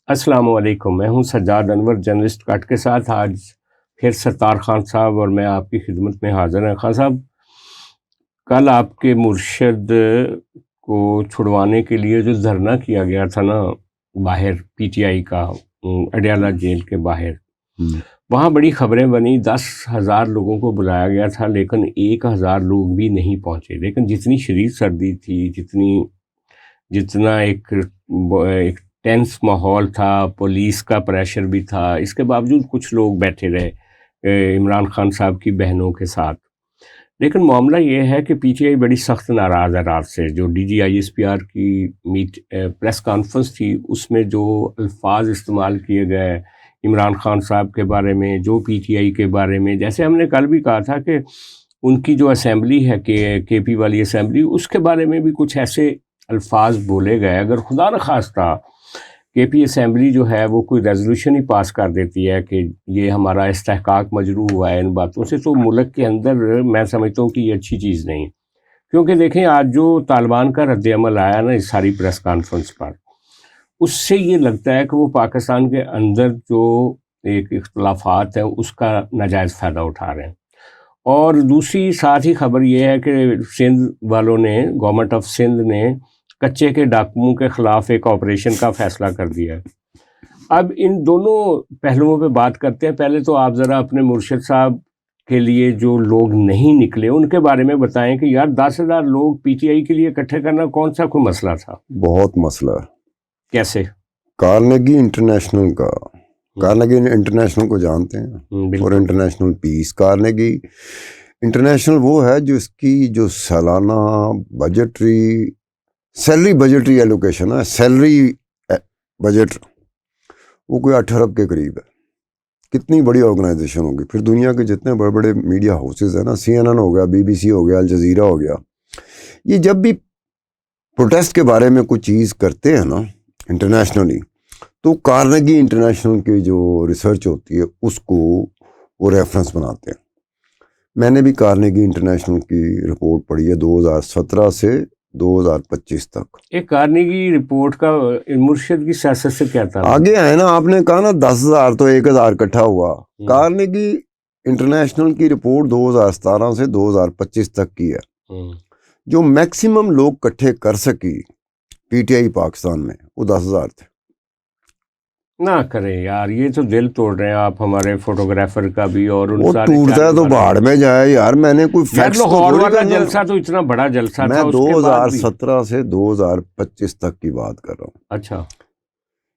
السلام علیکم، میں ہوں سجاد انور، جرنلسٹ کٹ کے ساتھ آج پھر ستار خان صاحب اور میں آپ کی خدمت میں حاضر ہیں۔ خان صاحب، کل آپ کے مرشد کو چھڑوانے کے لیے جو دھرنا کیا گیا تھا نا باہر پی ٹی آئی کا اڈیالہ جیل کے باہر، وہاں بڑی خبریں بنی، 10,000 لوگوں کو بلایا گیا تھا لیکن 1,000 لوگ بھی نہیں پہنچے۔ لیکن جتنی شدید سردی تھی، جتنا ایک ٹینس ماحول تھا، پولیس کا پریشر بھی تھا، اس کے باوجود کچھ لوگ بیٹھے رہے عمران خان صاحب کی بہنوں کے ساتھ۔ لیکن معاملہ یہ ہے کہ پی ٹی آئی بڑی سخت ناراض ہے رات سے۔ جو D G I S P R کی پریس کانفرنس تھی، اس میں جو الفاظ استعمال کیے گئے عمران خان صاحب کے بارے میں، جو پی ٹی آئی کے بارے میں، جیسے ہم نے کل بھی کہا تھا کہ ان کی جو اسمبلی ہے کے پی والی اسمبلی، اس کے بارے میں بھی کچھ ایسے الفاظ بولے گئے۔ اگر خدا نخواستہ کے پی اسمبلی جو ہے وہ کوئی ریزولوشن ہی پاس کر دیتی ہے کہ یہ ہمارا استحقاق مجروح ہوا ہے ان باتوں سے، تو ملک کے اندر میں سمجھتا ہوں کہ یہ اچھی چیز نہیں، کیونکہ دیکھیں آج جو طالبان کا رد عمل آیا نا اس ساری پریس کانفرنس پر، اس سے یہ لگتا ہے کہ وہ پاکستان کے اندر جو ایک اختلافات ہیں اس کا ناجائز فائدہ اٹھا رہے ہیں۔ اور دوسری ساتھ ہی خبر یہ ہے کہ سندھ والوں نے، گورنمنٹ آف سندھ نے کچے کے ڈاکوؤں کے خلاف ایک آپریشن کا فیصلہ کر دیا ہے۔ اب ان دونوں پہلوؤں پہ بات کرتے ہیں۔ پہلے تو آپ ذرا اپنے مرشد صاحب کے لیے جو لوگ نہیں نکلے ان کے بارے میں بتائیں کہ یار 10,000 لوگ پی ٹی آئی کے لیے اکٹھے کرنا کون سا کوئی مسئلہ تھا؟ بہت مسئلہ ہے۔ کیسے؟ کارنیگی انٹرنیشنل کا، کارنیگی انٹرنیشنل کو جانتے ہیں، اور انٹرنیشنل پیس۔ کارنیگی انٹرنیشنل وہ ہے جو اس کی جو سالانہ سیلری بجٹری ایلوکیشن ہے، سیلری بجٹ وہ کوئی 8 ارب کے قریب ہے۔ کتنی بڑی آرگنائزیشن ہوگی۔ پھر دنیا کے جتنے بڑے بڑے میڈیا ہاؤسز ہیں نا، سی این این ہو گیا، بی بی سی ہو گیا، الجزیرہ ہو گیا، یہ جب بھی پروٹیسٹ کے بارے میں کوئی چیز کرتے ہیں نا انٹرنیشنلی، تو کارنیگی انٹرنیشنل کی جو ریسرچ ہوتی ہے اس کو وہ ریفرنس بناتے ہیں۔ میں نے بھی کارنیگی انٹرنیشنل کی رپورٹ پڑھی ہے 2017 سے 2025 تک۔ ایک کارنیگی رپورٹ کا مرشد کی سیاست سے کیا تھا؟ آگے آئے نا، آپ نے کہا نا 10,000 تو 1,000 اکٹھا ہوا۔ کارنیگی انٹرنیشنل کی رپورٹ 2017 سے 2025 تک کی ہے۔ جو میکسیمم لوگ اکٹھے کر سکی پی ٹی آئی پاکستان میں وہ 10,000 تھے۔ نہ کریں یار، یہ تو دل توڑ رہے ہیں آپ ہمارے فوٹوگرافر کا بھی، اور وہ ٹوٹتا ہے تو بھاڑ میں جائے یار۔ میں نے کوئی فیکٹس لاہور والا جلسہ تو اتنا بڑا جلسہ تھا، میں 2017 سے 2025 تک کی بات کر رہا ہوں۔ اچھا،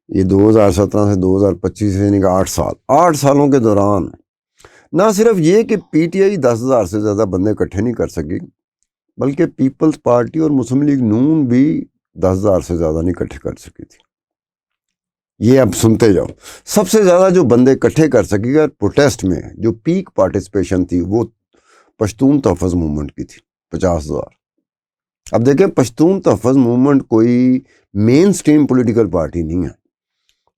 یہ 2017 سے 2025 یعنی کہ 8 سالوں کے دوران نہ صرف یہ کہ پی ٹی آئی 10,000 سے زیادہ بندے اکٹھے نہیں کر سکی، بلکہ پیپلز پارٹی اور مسلم لیگ نون بھی 10,000 سے زیادہ نہیں اکٹھے کر سکی تھی۔ یہ اب سنتے جاؤ۔ سب سے زیادہ جو بندے اکٹھے کر سکے گا پروٹیسٹ میں، جو پیک پارٹیسپیشن تھی، وہ پشتون تحفظ موومنٹ کی تھی، 50,000۔ اب دیکھیں، پشتون تحفظ موومنٹ کوئی مین سٹریم پولیٹیکل پارٹی نہیں ہے،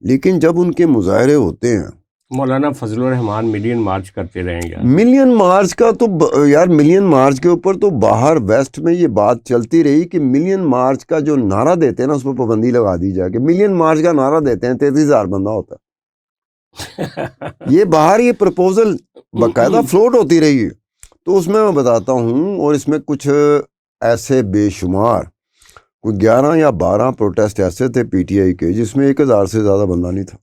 لیکن جب ان کے مظاہرے ہوتے ہیں، مولانا فضل الرحمان ملین مارچ کرتے رہیں گے۔ ملین مارچ کا تو یار، ملین مارچ کے اوپر تو باہر ویسٹ میں یہ بات چلتی رہی کہ ملین مارچ کا جو نعرہ دیتے ہیں نا اس پر پابندی لگا دی جائے کہ ملین مارچ کا نعرہ دیتے ہیں 33,000 بندہ ہوتا ہے۔ یہ باہر یہ پرپوزل باقاعدہ فلوٹ ہوتی رہی ہے۔ تو اس میں بتاتا ہوں، اور اس میں کچھ ایسے بے شمار کوئی 11 یا 12 پروٹیسٹ ایسے تھے پی ٹی آئی کے جس میں 1,000 سے زیادہ بندہ نہیں تھا۔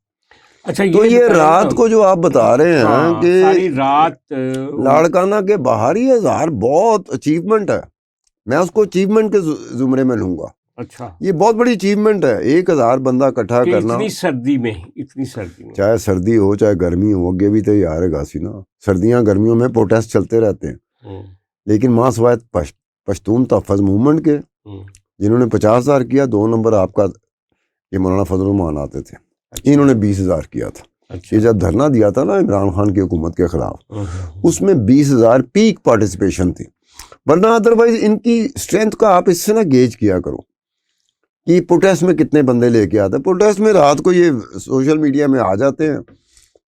اچھا، تو یہ رات کو جو آپ بتا رہے ہیں کہ ساری رات لاڑکانہ کے باہر ہی 1,000 بہت اچیومنٹ ہے، میں اس کو اچیومنٹ کے زمرے میں لوں گا۔ اچھا، یہ بہت بڑی اچیومنٹ ہے، 1,000 بندہ اکٹھا کرنا، اتنی سردی میں چاہے سردی ہو چاہے گرمی ہو۔ اگے بھی تیار ہے گاسی نا، سردیاں گرمیوں میں پروٹیسٹ چلتے رہتے ہیں، لیکن ماں سوائے پشتون تحفظ موومنٹ کے جنہوں نے 50,000 کیا، 2 نمبر آپ کا یہ مولانا فضل الرحمان آتے تھے، انہوں نے 20,000 کیا تھا۔ یہ جب دھرنا دیا تھا نا عمران خان کی حکومت کے خلاف، اس میں 20,000 پیک پارٹیسپیشن تھی، ورنہ ادروائز ان کی اسٹرینتھ کا آپ اس سے نہ گیج کیا کرو کہ پروٹیسٹ میں کتنے بندے لے کے آتے ہیں۔ پروٹیسٹ میں رات کو یہ سوشل میڈیا میں آ جاتے ہیں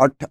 8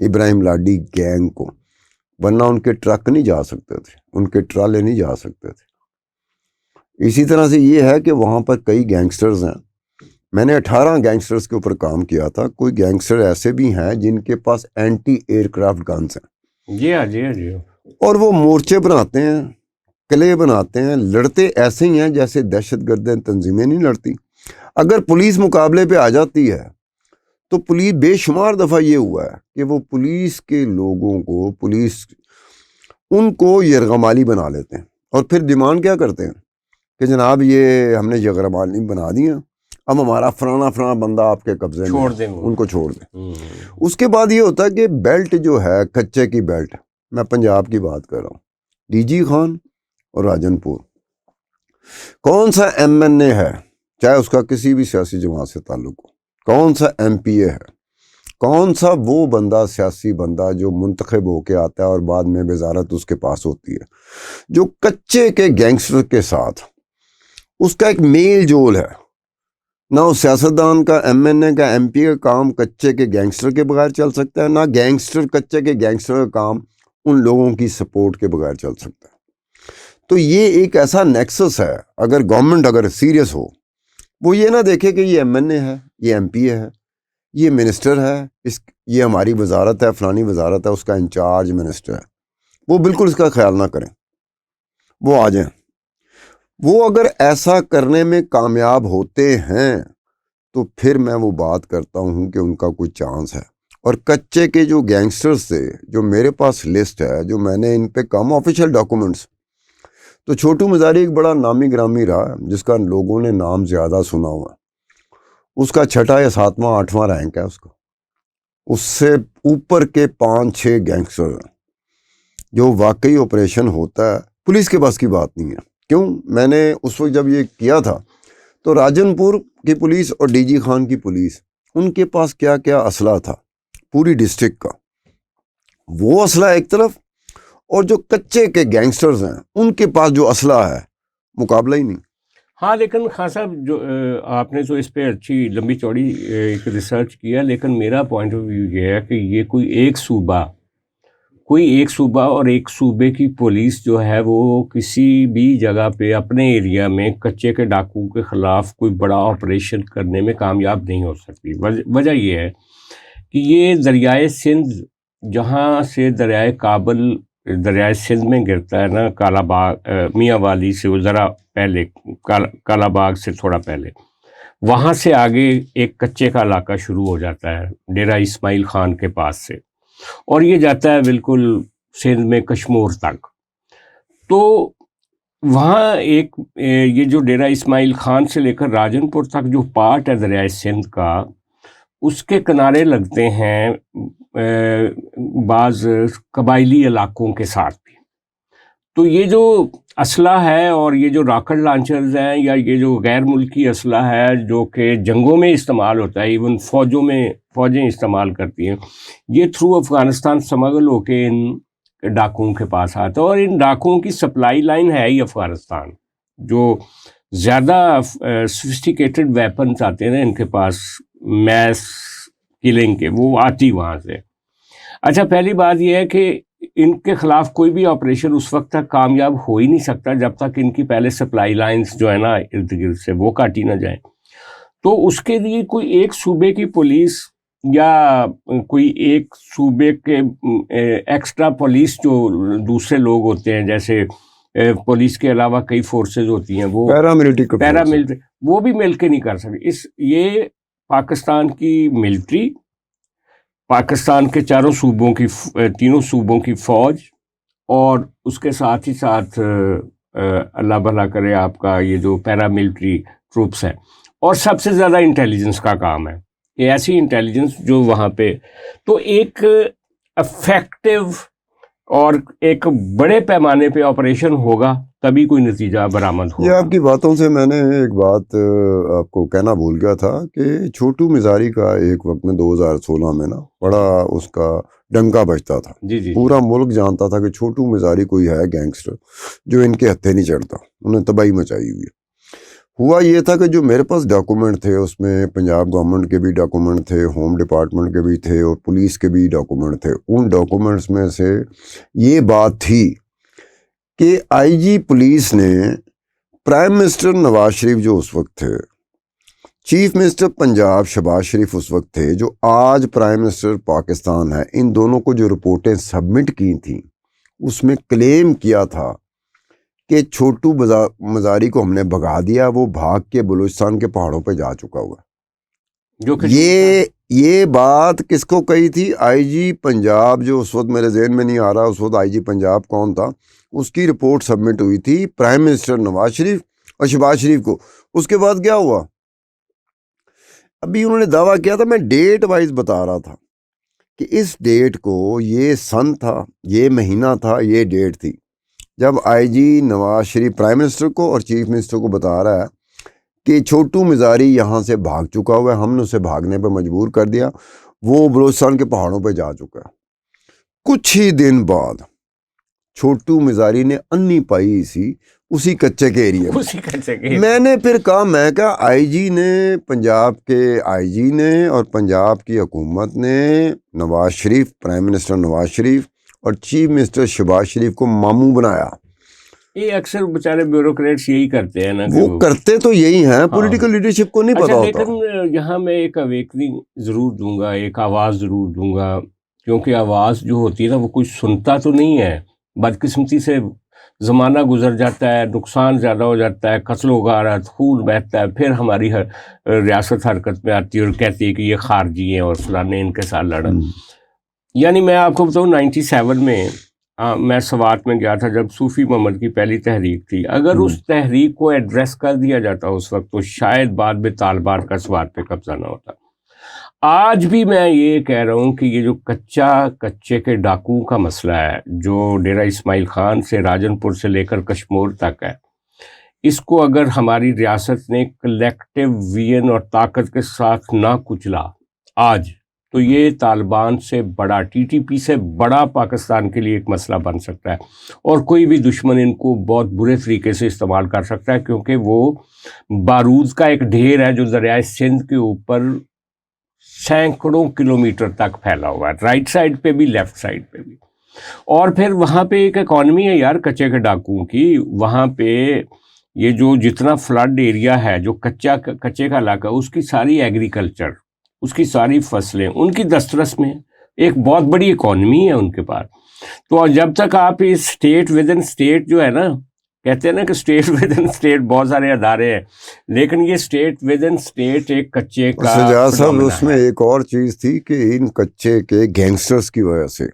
ابراہیم لاڈی گینگ کو، ورنہ ان کے ٹرک نہیں جا سکتے تھے، ان کے ٹرالے نہیں جا سکتے تھے۔ اسی طرح سے یہ ہے کہ وہاں پر کئی گینگسٹرز ہیں، میں نے 18 گینگسٹرز کے اوپر کام کیا تھا۔ کوئی گینگسٹر ایسے بھی ہیں جن کے پاس اینٹی ایئر کرافٹ گنز ہیں، جی ہاں جی ہاں جی اور وہ مورچے بناتے ہیں، قلعے بناتے ہیں، لڑتے ایسے ہی ہیں جیسے دہشت گرد تنظیمیں نہیں لڑتی۔ اگر پولیس مقابلے پہ آ جاتی ہے تو پولیس، بے شمار دفعہ یہ ہوا ہے کہ وہ پولیس کے لوگوں کو، پولیس ان کو یرغمالی بنا لیتے ہیں، اور پھر ڈیمانڈ کیا کرتے ہیں کہ جناب یہ ہم نے یرغمالی بنا دیا، اب ہمارا فلانا بندہ آپ کے قبضے میں، چھوڑ دیں ان کو چھوڑ دیں۔ اس کے بعد یہ ہوتا ہے کہ بیلٹ جو ہے، کچے کی بیلٹ، میں پنجاب کی بات کر رہا ہوں، ڈی جی خان اور راجن پور، کون سا ایم این اے ہے، چاہے اس کا کسی بھی سیاسی جماعت سے تعلق ہو، کون سا ایم پی اے ہے، کون سا وہ بندہ، سیاسی بندہ جو منتخب ہو کے آتا ہے اور بعد میں وزارت اس کے پاس ہوتی ہے، جو کچے کے گینگسٹر کے ساتھ اس کا ایک میل جول ہے، نہ اس سیاستدان کا، ایم این اے کا، ایم پی کا کام کچے کے گینگسٹر کے بغیر چل سکتا ہے، نہ گینگسٹر کچے کے گینگسٹر کا کام ان لوگوں کی سپورٹ کے بغیر چل سکتا ہے۔ تو یہ ایک ایسا نیکسس ہے، اگر گورنمنٹ اگر سیریس ہو، وہ یہ نہ دیکھے کہ یہ ایم این اے ہے، یہ ایم پی اے ہے، یہ منسٹر ہے، یہ ہماری وزارت ہے، فلانی وزارت ہے، اس کا انچارج منسٹر ہے، وہ بالکل اس کا خیال نہ کریں، وہ آ جائیں۔ وہ اگر ایسا کرنے میں کامیاب ہوتے ہیں تو پھر میں وہ بات کرتا ہوں کہ ان کا کوئی چانس ہے۔ اور کچے کے جو گینگسٹرز تھے، جو میرے پاس لسٹ ہے، جو میں نے ان پہ کام، آفیشیل ڈاکومنٹس، تو چھوٹو مزاری ایک بڑا نامی گرامی رہا، جس کا لوگوں نے نام زیادہ سنا ہوا، اس کا 6واں یا 7واں 8واں رینک ہے، اس سے اوپر کے 5-6 گینگسٹر ہیں، جو واقعی آپریشن ہوتا ہے پولیس کے پاس کی بات نہیں ہے۔ کیوں؟ میں نے اس وقت جب یہ کیا تھا تو راجن پور کی پولیس اور ڈی جی خان کی پولیس، ان کے پاس کیا کیا اسلحہ تھا پوری ڈسٹرکٹ کا، وہ اسلحہ ایک طرف، اور جو کچے کے گینگسٹرز ہیں ان کے پاس جو اسلحہ ہے، مقابلہ ہی نہیں۔ ہاں، لیکن خان صاحب جو آپ نے تو اس پہ اچھی لمبی چوڑی ایک ریسرچ کیا، لیکن میرا پوائنٹ آف ویو یہ ہے کہ یہ کوئی ایک صوبہ اور ایک صوبے کی پولیس جو ہے وہ کسی بھی جگہ پہ اپنے ایریا میں کچے کے ڈاکو کے خلاف کوئی بڑا آپریشن کرنے میں کامیاب نہیں ہو سکتی۔ وجہ یہ ہے کہ یہ دریائے سندھ، جہاں سے دریائے کابل دریائے سندھ میں گرتا ہے نا، کالا باغ، میاں والی سے ذرا پہلے، کالا باغ سے تھوڑا پہلے، وہاں سے آگے ایک کچے کا علاقہ شروع ہو جاتا ہے ڈیرہ اسماعیل خان کے پاس سے، اور یہ جاتا ہے بالکل سندھ میں کشمور تک۔ تو وہاں ایک یہ جو ڈیرہ اسماعیل خان سے لے کر راجن پور تک جو پارٹ ہے دریائے سندھ کا، اس کے کنارے لگتے ہیں بعض قبائلی علاقوں کے ساتھ بھی۔ تو یہ جو اسلحہ ہے اور یہ جو راکٹ لانچرز ہیں، یا یہ جو غیر ملکی اسلحہ ہے جو کہ جنگوں میں استعمال ہوتا ہے، ایون فوجیں استعمال کرتی ہیں، یہ تھرو افغانستان سمگل ہو کے ان ڈاکوؤں کے پاس آتا ہے، اور ان ڈاکوؤں کی سپلائی لائن ہے ہی افغانستان۔ جو زیادہ سوفسٹیکیٹڈ ویپنز آتے ہیں نا ان کے پاس، میس کلنگ کے، وہ آتی وہاں سے۔ اچھا، پہلی بات یہ ہے کہ ان کے خلاف کوئی بھی آپریشن اس وقت تک کامیاب ہو ہی نہیں سکتا جب تک ان کی پہلے سپلائی لائنز جو ہے نا ارد گرد سے وہ کاٹی نہ جائیں۔ تو اس کے لیے کوئی ایک صوبے کی پولیس یا کوئی ایک صوبے کے ایکسٹرا پولیس جو دوسرے لوگ ہوتے ہیں، جیسے پولیس کے علاوہ کئی فورسز ہوتی ہیں، وہ پیراملٹری، وہ بھی مل کے نہیں کر سکتے۔ یہ پاکستان کی ملٹری، پاکستان کے تینوں صوبوں کی فوج، اور اس کے ساتھ ہی ساتھ اللہ بھلا کرے آپ کا یہ جو پیراملٹری ٹروپس ہیں، اور سب سے زیادہ انٹیلیجنس کا کام ہے، یہ ایسی انٹیلیجنس جو وہاں پہ، تو ایک افیکٹو اور ایک بڑے پیمانے پہ آپریشن ہوگا تبھی کوئی نتیجہ برآمد ہوگا۔ یہ آپ کی باتوں سے میں نے ایک بات آپ کو کہنا بھول گیا تھا کہ چھوٹو مزاری کا ایک وقت میں 2016 میں نا بڑا اس کا ڈنکا بجتا تھا، جی پورا ملک جانتا تھا کہ چھوٹو مزاری کوئی ہے گینگسٹر جو ان کے ہتھے نہیں چڑھتا، انہیں تباہی مچائی ہوئی ہے۔ ہوا یہ تھا کہ جو میرے پاس ڈاکومنٹ تھے اس میں پنجاب گورنمنٹ کے بھی ڈاکومنٹ تھے, ہوم ڈپارٹمنٹ کے بھی تھے اور پولیس کے بھی ڈاکومنٹ تھے. ان ڈاکومنٹس میں سے یہ بات تھی کہ آئی جی پولیس نے پرائم منسٹر نواز شریف جو اس وقت تھے, چیف منسٹر پنجاب شہباز شریف اس وقت تھے جو آج پرائم منسٹر پاکستان ہے, ان دونوں کو جو رپورٹیں سبمٹ کی تھیں اس میں کلیم کیا تھا کہ چھوٹو مزاری کو ہم نے بھگا دیا, وہ بھاگ کے بلوچستان کے پہاڑوں پہ جا چکا ہوا. جو کہ یہ بات کس کو کہی تھی؟ آئی جی پنجاب, جو اس وقت میرے ذہن میں نہیں آ رہا اس وقت آئی جی پنجاب کون تھا, اس کی رپورٹ سبمٹ ہوئی تھی پرائم منسٹر نواز شریف اور شہباز شریف کو. اس کے بعد کیا ہوا؟ ابھی انہوں نے دعویٰ کیا تھا, میں ڈیٹ وائز بتا رہا تھا کہ اس ڈیٹ کو, یہ سن تھا, یہ مہینہ تھا, یہ ڈیٹ تھی جب آئی جی نواز شریف پرائم منسٹر کو اور چیف منسٹر کو بتا رہا ہے کہ چھوٹو مزاری یہاں سے بھاگ چکا ہوا ہے, ہم نے اسے بھاگنے پہ مجبور کر دیا, وہ بلوچستان کے پہاڑوں پہ جا چکا ہے. کچھ ہی دن بعد چھوٹو مزاری نے انی پائی سی اسی کچے کے ایریا میں. میں نے پھر کہا آئی جی نے, پنجاب کے آئی جی نے اور پنجاب کی حکومت نے نواز شریف, پرائم منسٹر نواز شریف اور چیف منسٹر شہباز شریف کو ماموں بنایا. یہ اکثر بیچارے بیوروکریٹس یہی کرتے ہیں نا, وہ کرتے تو یہی ہیں, پولیٹیکل لیڈرشپ کو نہیں پتا ہوتا. لیکن یہاں میں ایک اویکننگ ضرور دوں گا, ایک آواز ضرور دوں گا, کیونکہ آواز جو ہوتی ہے نا وہ کوئی سنتا تو نہیں ہے. بدقسمتی سے زمانہ گزر جاتا ہے, نقصان زیادہ ہو جاتا ہے, قتل و غارت, خون بہتا ہے, پھر ہماری ریاست حرکت میں آتی ہے اور کہتی ہے کہ یہ خارجی ہیں اور فلاں نے ان کے ساتھ لڑا. یعنی میں آپ کو بتاؤں 97 میں میں سوات میں گیا تھا جب صوفی محمد کی پہلی تحریک تھی. اگر اس تحریک کو ایڈریس کر دیا جاتا اس وقت تو شاید بعد میں طالبان کا سوات پہ قبضہ نہ ہوتا. آج بھی میں یہ کہہ رہا ہوں کہ یہ جو کچے کے ڈاکوؤں کا مسئلہ ہے جو ڈیرہ اسماعیل خان سے راجن پور سے لے کر کشمور تک ہے, اس کو اگر ہماری ریاست نے کلیکٹیو ویژن اور طاقت کے ساتھ نہ کچلا آج, تو یہ طالبان سے بڑا, ٹی ٹی پی سے بڑا پاکستان کے لیے ایک مسئلہ بن سکتا ہے. اور کوئی بھی دشمن ان کو بہت برے طریقے سے استعمال کر سکتا ہے, کیونکہ وہ بارود کا ایک ڈھیر ہے جو دریائے سندھ کے اوپر سینکڑوں کلومیٹر تک پھیلا ہوا ہے, رائٹ سائڈ پہ بھی لیفٹ سائڈ پہ بھی. اور پھر وہاں پہ ایک اکانومی ہے یار کچے کے ڈاکوؤں کی. وہاں پہ یہ جو جتنا فلڈ ایریا ہے, جو کچے کا علاقہ, اس کی ساری ایگریکلچر, اس کی ساری فصلیں ان کی دسترس میں, ایک بہت بڑی اکانومی ہے ان کے پاس. تو جب تک آپ اس اسٹیٹ ود ان اسٹیٹ جو ہے نا, کہتے ہیں نا کہ اسٹیٹ ود ان اسٹیٹ بہت سارے ادارے ہیں, لیکن یہ اسٹیٹ ود ان اسٹیٹ ایک کچے کا سجاد صاحب, اس میں ایک اور چیز تھی کہ ان کچے کے گینگسٹرز کی وجہ سے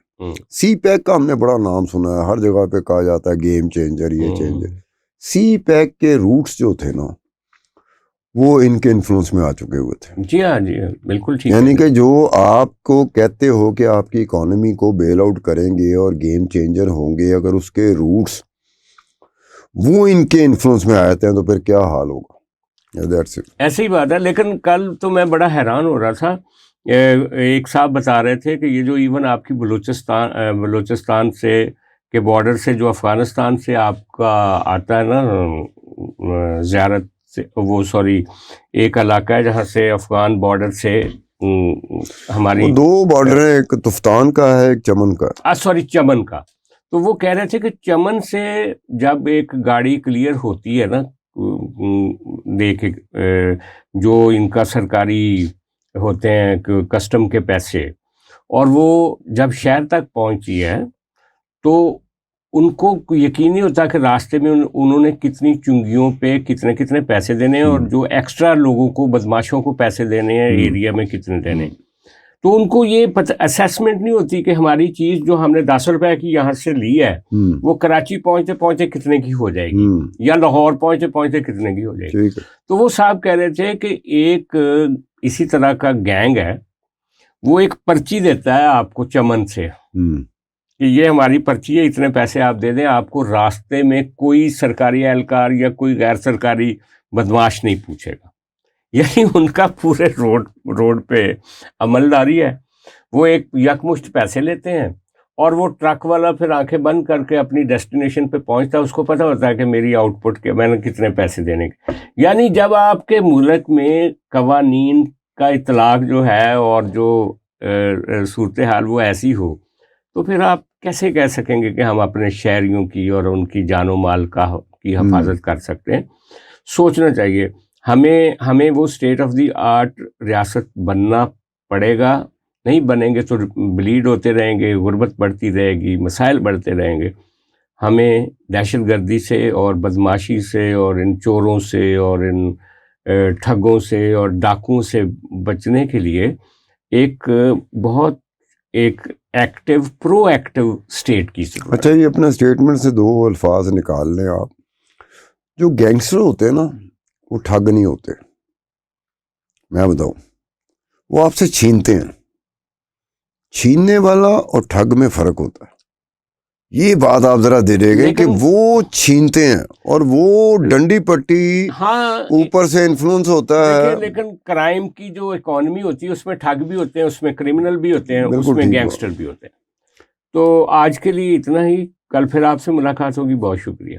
سی پیک کا ہم نے بڑا نام سنا ہے, ہر جگہ پہ کہا جاتا ہے گیم چینجر, یہ چینجر. سی پیک کے روٹس جو تھے نا وہ ان کے انفلوئنس میں آ چکے ہوئے تھے. جی ہاں, جی ہاں, بالکل ٹھیک. یعنی کہ جو آپ کو کہتے ہو کہ آپ کی اکانومی کو بیل آؤٹ کریں گے اور گیم چینجر ہوں گے, اگر اس کے روٹس وہ ان کے انفلوئنس میں آتے ہیں تو پھر کیا حال ہوگا. ایسی ہی بات ہے. لیکن کل تو میں بڑا حیران ہو رہا تھا, ایک صاحب بتا رہے تھے کہ یہ جو ایون آپ کی بلوچستان سے کے بارڈر سے جو افغانستان سے آپ کا آتا ہے نا زیارت سے, وہ سوری ایک علاقہ ہے جہاں سے افغان بارڈر سے ہماری 2 بارڈر ہیں, ایک تفتان کا ہے, ایک چمن کا, چمن کا. تو وہ کہہ رہے تھے کہ چمن سے جب ایک گاڑی کلیئر ہوتی ہے نا, دیکھ جو ان کا سرکاری ہوتے ہیں کسٹم کے پیسے, اور وہ جب شہر تک پہنچی ہے تو ان کو یقین نہیں ہوتا کہ راستے میں انہوں نے کتنی چنگیوں پہ کتنے پیسے دینے ہیں, اور جو ایکسٹرا لوگوں کو, بدماشوں کو پیسے دینے ہیں ایریا میں کتنے دینے ہیں. تو ان کو یہ اسیسمنٹ نہیں ہوتی کہ ہماری چیز جو ہم نے 10 روپے کی یہاں سے لی ہے وہ کراچی پہنچتے پہنچتے کتنے کی ہو جائے گی, یا لاہور پہنچتے پہنچتے کتنے کی ہو جائے گی. تو وہ صاحب کہہ رہے تھے کہ ایک اسی طرح کا گینگ ہے, وہ ایک پرچی دیتا ہے آپ کو چمن سے کہ یہ ہماری پرچی ہے, اتنے پیسے آپ دے دیں, آپ کو راستے میں کوئی سرکاری اہلکار یا کوئی غیر سرکاری بدماش نہیں پوچھے گا. یعنی ان کا پورے روڈ پہ عملداری ہے, وہ ایک یکمشت پیسے لیتے ہیں اور وہ ٹرک والا پھر آنکھیں بند کر کے اپنی ڈیسٹینیشن پہ پہنچتا ہے, اس کو پتہ ہوتا ہے کہ میری آؤٹ پٹ کے میں نے کتنے پیسے دینے کے. یعنی جب آپ کے ملک میں قوانین کا اطلاق جو ہے اور جو صورتحال وہ ایسی ہو, تو پھر آپ کیسے کہہ سکیں گے کہ ہم اپنے شہریوں کی اور ان کی جان و مال کی حفاظت کر سکتے ہیں. سوچنا چاہیے, ہمیں وہ اسٹیٹ آف دی آرٹ ریاست بننا پڑے گا. نہیں بنیں گے تو بلیڈ ہوتے رہیں گے, غربت بڑھتی رہے گی, مسائل بڑھتے رہیں گے. ہمیں دہشت گردی سے اور بدماشی سے اور ان چوروں سے اور ان ٹھگوں سے اور ڈاکوؤں سے بچنے کے لیے ایک بہت ایک ایکٹیو پرو ایکٹیو اسٹیٹ کی ضرورت. اچھا, یہ اپنا اسٹیٹمنٹ سے 2 الفاظ نکال لیں آپ. جو گینگسٹر ہوتے ہیں نا, وہ ٹھگ نہیں ہوتے. میں بتاؤں, وہ آپ سے چھینتے ہیں. چھیننے والا اور ٹھگ میں فرق ہوتا ہے. یہ بات آپ ذرا دے دے گے کہ وہ چھینتے ہیں اور وہ ڈنڈی پٹی اوپر سے انفلوئنس ہوتا ہے. لیکن کرائم کی جو اکانومی ہوتی ہے اس میں ٹھگ بھی ہوتے ہیں, اس میں کرمنل بھی ہوتے ہیں, اس میں گینگسٹر بھی ہوتے ہیں. تو آج کے لیے اتنا ہی, کل پھر آپ سے ملاقات ہوگی. بہت شکریہ.